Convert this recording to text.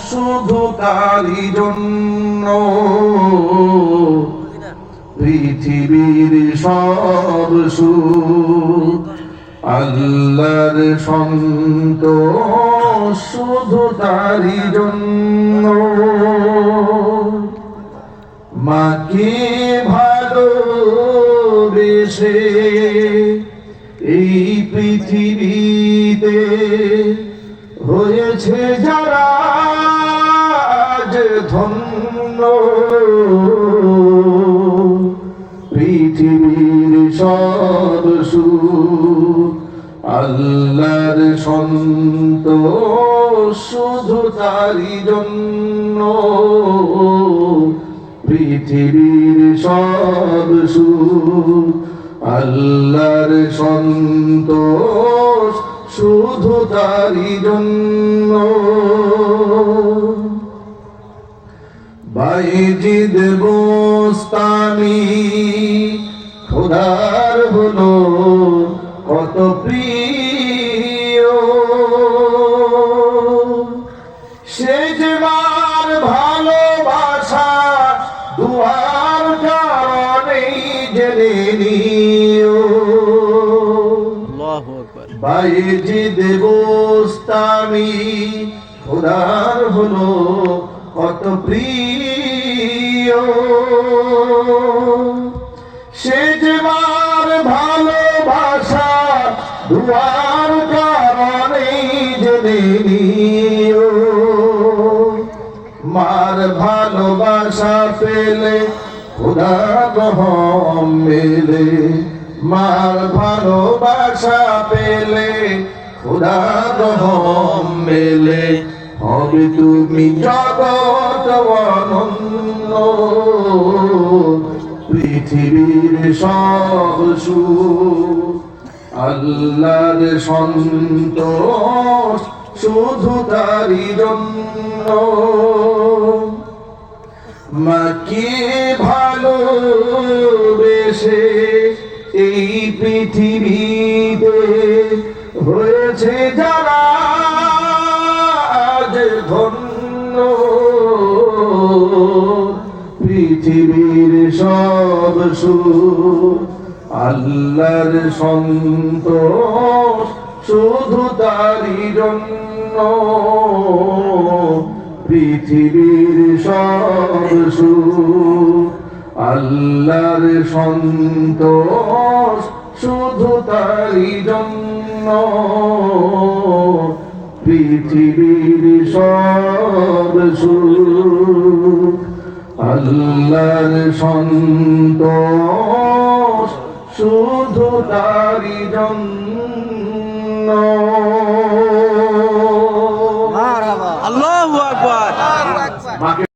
শুধু তারই জন্য পৃথিবীর সব সুখ আল্লাহর সন্তোষ শুধু তারই জন্য মাকে ভালোবেসে এই পৃথিবীতে হয়েছে যারা আজ ধন্য পৃথিবীর সব সুখ আল্লাহর সন্তোষ শুধু তারই জন্য পৃথিবীর সব সুখ আল্লাহর সন্তোষ শুধু তারই জন্য বাইজিদ বোস্তামি খোদার হলো কত প্রিয় সে যে মার ভালোবাসা দুয়ার কারণেই জেনে নিও আল্লাহু আকবার বাইজিদ বোস্তামি খোদার হলো কত প্রিয় সে যে মার ভালোবাসা দুয়ার কারণেই জেনে নিও মার ভালোবাসা পেলে খোদা রহম মেলে মার ভালোবাসা পেলে খোদা রহম মেলে হবে তুমি জগৎ অনন্য পৃথিবীর সব সুখ আল্লাহর সন্তোষ শুধু তারই জন্য মাকে ভালোবেসে এই পৃথিবীতে হয়েছে যারা আজ ধন্য পৃথিবীর সব সুখ আল্লাহর সন্তোষ শুধু তারই জন্য পৃথিবীর সব সুখ আল্লাহর সন্তোষ শুধু তারই জন্য পৃথিবীর সব সুখ আল্লাহর সন্তোষ শুধু তারই জন্য আল্লাহু আকবার।